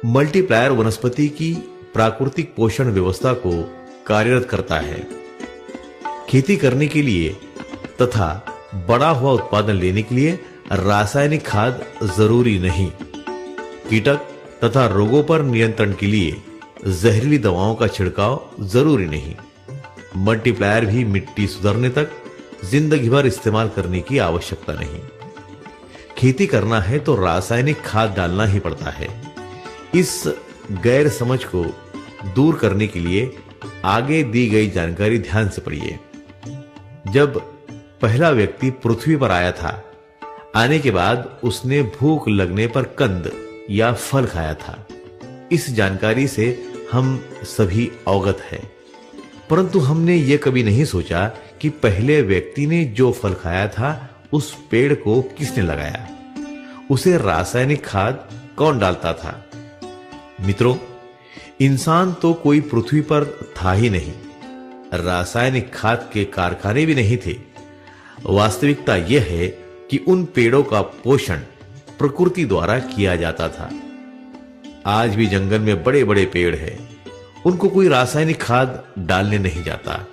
Multiplier वनस्पति की प्राकृतिक पोषण व्यवस्था को कार्यरत करता है। खेती करने के लिए तथा बड़ा हुआ उत्पादन लेने के लिए रासायनिक खाद जरूरी नहीं। कीटक तथा रोगों पर नियंत्रण के लिए जहरीली दवाओं का छिड़काव जरूरी नहीं। मल्टीप्लायर भी मिट्टी सुधरने तक जिंदगी भर इस्तेमाल करने की आवश्यकता नहीं। खेती करना है तो रासायनिक खाद डालना ही पड़ता है। इस गैर समझ को दूर करने के लिए आगे दी गई जानकारी ध्यान से पढ़िए। जब पहला व्यक्ति पृथ्वी पर आया था, आने के बाद उसने भूख लगने पर कंद या फल खाया था। इस जानकारी से हम सभी अवगत हैं, परंतु हमने यह कभी नहीं सोचा कि पहले व्यक्ति ने जो फल खाया था उस पेड़ को किसने लगाया, उसे रासायनिक खाद कौन डालता था। मित्रों, इंसान तो कोई पृथ्वी पर था ही नहीं, रासायनिक खाद के कारखाने भी नहीं थे। वास्तविकता यह है कि उन पेड़ों का पोषण प्रकृति द्वारा किया जाता था। आज भी जंगल में बड़े बड़े पेड़ हैं, उनको कोई रासायनिक खाद डालने नहीं जाता,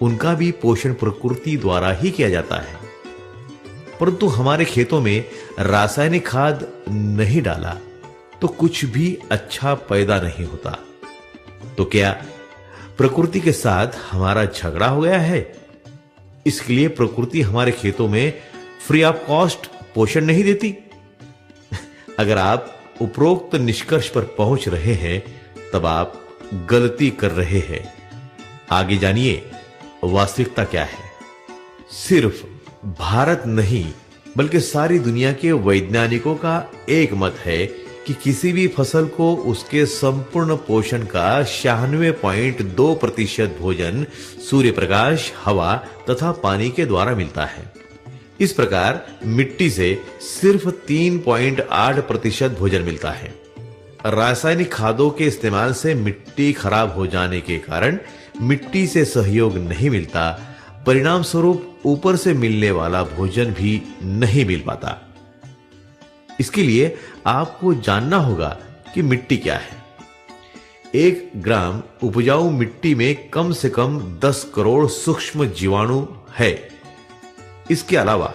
उनका भी पोषण प्रकृति द्वारा ही किया जाता है। परंतु हमारे खेतों में रासायनिक खाद नहीं डाला तो कुछ भी अच्छा पैदा नहीं होता। तो क्या प्रकृति के साथ हमारा झगड़ा हो गया है? इसके लिए प्रकृति हमारे खेतों में फ्री ऑफ कॉस्ट पोषण नहीं देती? अगर आप उपरोक्त निष्कर्ष पर पहुंच रहे हैं तब आप गलती कर रहे हैं। आगे जानिए वास्तविकता क्या है। सिर्फ भारत नहीं बल्कि सारी दुनिया के वैज्ञानिकों का एक मत है कि किसी भी फसल को उसके संपूर्ण पोषण का 96.2% भोजन सूर्य प्रकाश, हवा तथा पानी के द्वारा मिलता है। इस प्रकार मिट्टी से सिर्फ 3.8% भोजन मिलता है। रासायनिक खादों के इस्तेमाल से मिट्टी खराब हो जाने के कारण मिट्टी से सहयोग नहीं मिलता, परिणाम स्वरूप ऊपर से मिलने वाला भोजन भी नहीं मिल पाता। इसके लिए आपको जानना होगा कि मिट्टी क्या है। 1 ग्राम उपजाऊ मिट्टी में कम से कम 10 करोड़ सूक्ष्म जीवाणु है। इसके अलावा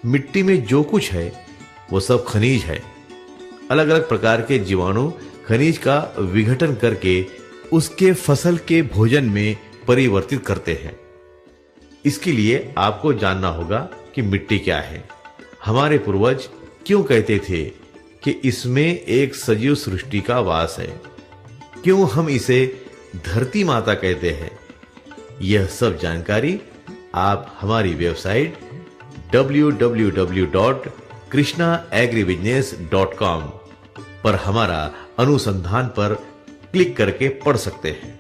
मिट्टी में जो कुछ है वो सब खनिज है। अलग अलग प्रकार के जीवाणु खनिज का विघटन करके उसके फसल के भोजन में परिवर्तित करते हैं। इसके लिए आपको जानना होगा कि मिट्टी क्या है। हमारे पूर्वज क्यों कहते थे कि इसमें एक सजीव सृष्टि का वास है? क्यों हम इसे धरती माता कहते हैं? यह सब जानकारी आप हमारी वेबसाइट www.krishnaagribusiness.com पर हमारा अनुसंधान पर क्लिक करके पढ़ सकते हैं।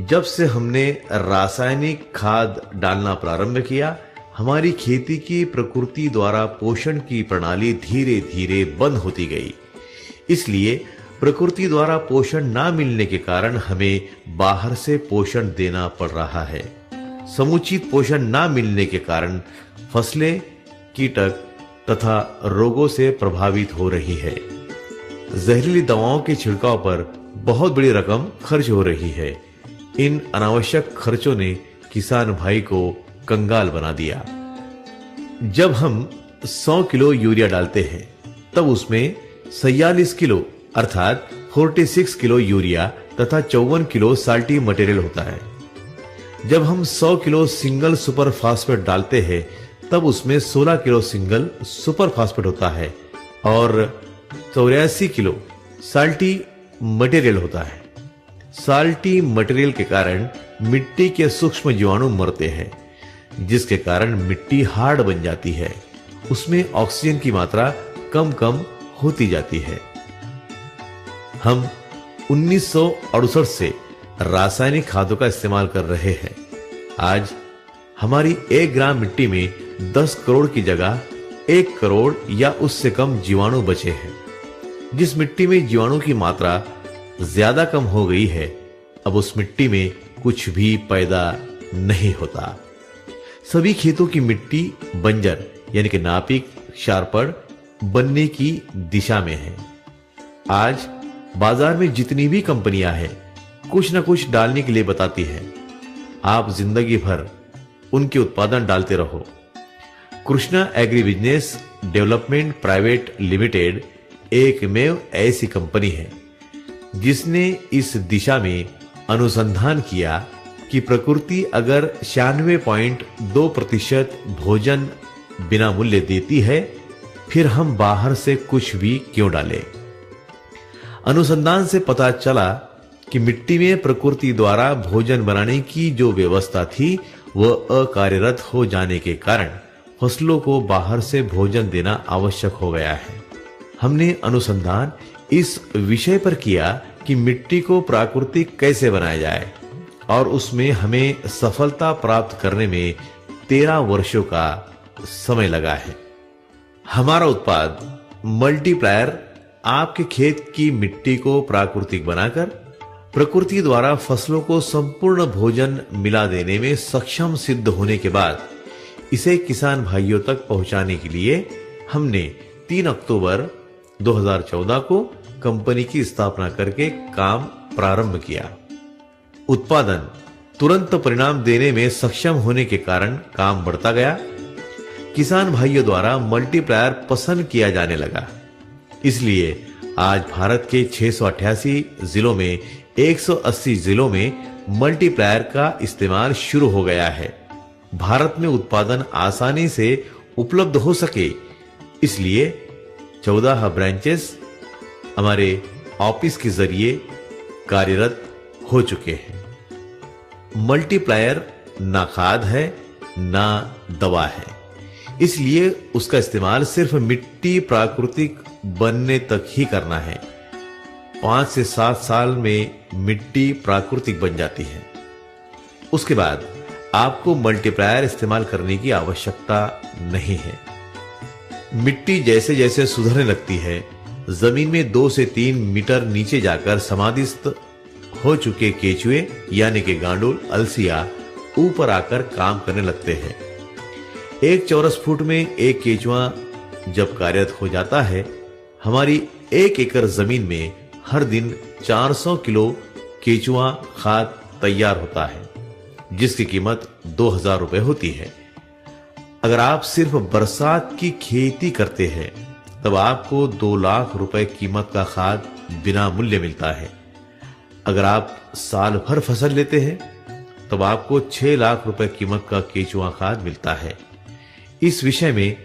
जब से हमने रासायनिक खाद डालना प्रारंभ किया, हमारी खेती की प्रकृति द्वारा पोषण की प्रणाली धीरे धीरे बंद होती गई। इसलिए प्रकृति द्वारा पोषण ना मिलने के कारण हमें बाहर से पोषण देना पड़ रहा है। समुचित पोषण ना मिलने के कारण फसलें कीटक तथा रोगों से प्रभावित हो रही है। जहरीली दवाओं के छिड़काव पर बहुत बड़ी रकम खर्च हो रही है। इन अनावश्यक खर्चों ने किसान भाई को कंगाल बना दिया। जब हम 100 किलो यूरिया डालते हैं तब उसमें 46 किलो अर्थात 46 किलो यूरिया तथा 54 किलो साल्टी मटेरियल होता है। जब हम 100 किलो सिंगल सुपर फास्फेट डालते हैं तब उसमें 16 किलो सिंगल सुपर फास्फेट होता है और 84 किलो साल्टी मटेरियल होता है। साल्टी मटेरियल के कारण मिट्टी के सूक्ष्म जीवाणु मरते हैं, जिसके कारण मिट्टी हार्ड बन जाती है। उसमें ऑक्सीजन की मात्रा कम कम होती जाती है। हम 1968 से रासायनिक खादों का इस्तेमाल कर रहे हैं। आज हमारी 1 ग्राम मिट्टी में 10 करोड़ की जगह 1 करोड़ या उससे कम जीवाणु बचे हैं। जिस मिट्टी में जीवाणु की मात्रा ज्यादा कम हो गई है, अब उस मिट्टी में कुछ भी पैदा नहीं होता। सभी खेतों की मिट्टी बंजर यानी कि नापिक क्षारपण बनने की दिशा में है। आज बाजार में जितनी भी कंपनियां हैं कुछ न कुछ डालने के लिए बताती हैं। आप जिंदगी भर उनके उत्पादन डालते रहो। Krishna agri business development private limited एकमेव ऐसी कंपनी है जिसने इस दिशा में अनुसंधान किया कि प्रकृति अगर 96.2% भोजन बिना मूल्य देती है, फिर हम बाहर से कुछ भी क्यों डालें। अनुसंधान से पता चला कि मिट्टी में प्रकृति द्वारा भोजन बनाने की जो व्यवस्था थी वह अकार्यरत हो जाने के कारण फसलों को बाहर से भोजन देना आवश्यक हो गया है। हमने अनुसंधान इस विषय पर किया कि मिट्टी को प्राकृतिक कैसे बनाया जाए और उसमें हमें सफलता प्राप्त करने में 13 वर्षों का समय लगा है। हमारा उत्पाद मल्टीप्लायर आपके खेत की मिट्टी को प्राकृतिक बनाकर प्रकृति द्वारा फसलों को संपूर्ण भोजन मिला देने में सक्षम सिद्ध होने के बाद इसे किसान भाइयों तक पहुंचाने के लिए हमने 3 अक्टूबर 2014 को कंपनी की स्थापना करके काम प्रारंभ किया। उत्पादन तुरंत परिणाम देने में सक्षम होने के कारण काम बढ़ता गया। किसान भाइयों द्वारा मल्टीप्लायर पसंद किया जाने लगा। इसलिए आज भारत के 688 जिलों में 180 जिलों में मल्टीप्लायर का इस्तेमाल शुरू हो गया है। भारत में उत्पादन आसानी से उपलब्ध हो सके इसलिए 14 ब्रांचेस हमारे ऑफिस के जरिए कार्यरत हो चुके हैं। मल्टीप्लायर ना खाद है ना दवा है, इसलिए उसका इस्तेमाल सिर्फ मिट्टी प्राकृतिक बनने तक ही करना है। 5 से 7 साल में मिट्टी प्राकृतिक बन जाती है। उसके बाद आपको मल्टीप्लायर इस्तेमाल करने की आवश्यकता नहीं है। मिट्टी जैसे जैसे सुधरने लगती है, जमीन में 2 से 3 मीटर नीचे जाकर समाधिस्थ हो चुके केचुए यानी कि गांडूल अलसिया ऊपर आकर काम करने लगते हैं। 1 चौरस फुट में एक केचुआ जब कार्यरत हो जाता है, हमारी 1 एकड़ जमीन में हर दिन 400 किलो केचुआ खाद तैयार होता है, जिसकी कीमत 2000 रुपए होती है। अगर आप सिर्फ बरसात की खेती करते हैं तब आपको 2 लाख रुपए कीमत का खाद बिना मूल्य मिलता है। अगर आप साल भर फसल लेते हैं तब आपको 6 लाख रुपए कीमत का केचुआ खाद मिलता है। इस विषय में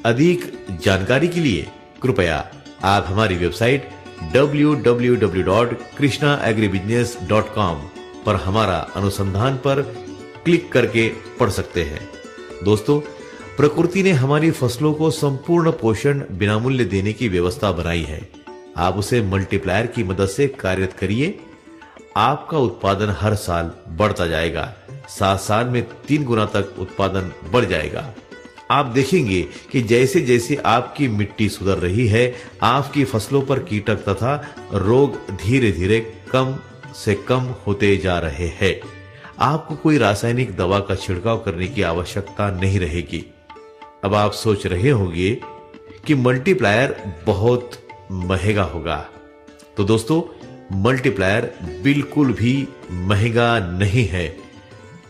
अधिक जानकारी के लिए कृपया आप हमारी वेबसाइट www.krishnaagribusiness.com पर हमारा अनुसंधान पर क्लिक करके पढ़ सकते हैं। दोस्तों, प्रकृति ने हमारी फसलों को संपूर्ण पोषण बिना मूल्य देने की व्यवस्था बनाई है। आप उसे मल्टीप्लायर की मदद से कार्यरत करिए। आपका उत्पादन हर साल बढ़ता जाएगा। 7 साल में 3 गुना तक उत्पादन बढ़ जाएगा। आप देखेंगे कि जैसे जैसे आपकी मिट्टी सुधर रही है, आपकी फसलों पर कीटक तथा रोग धीरे धीरे कम से कम होते जा रहे हैं। आपको कोई रासायनिक दवा का छिड़काव करने की आवश्यकता नहीं रहेगी। अब आप सोच रहे होंगे कि मल्टीप्लायर बहुत महंगा होगा। तो दोस्तों, मल्टीप्लायर बिल्कुल भी महंगा नहीं है।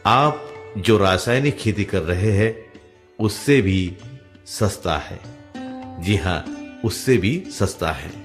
आप जो रासायनिक खेती कर रहे हैं उससे भी सस्ता है। जी हां, उससे भी सस्ता है।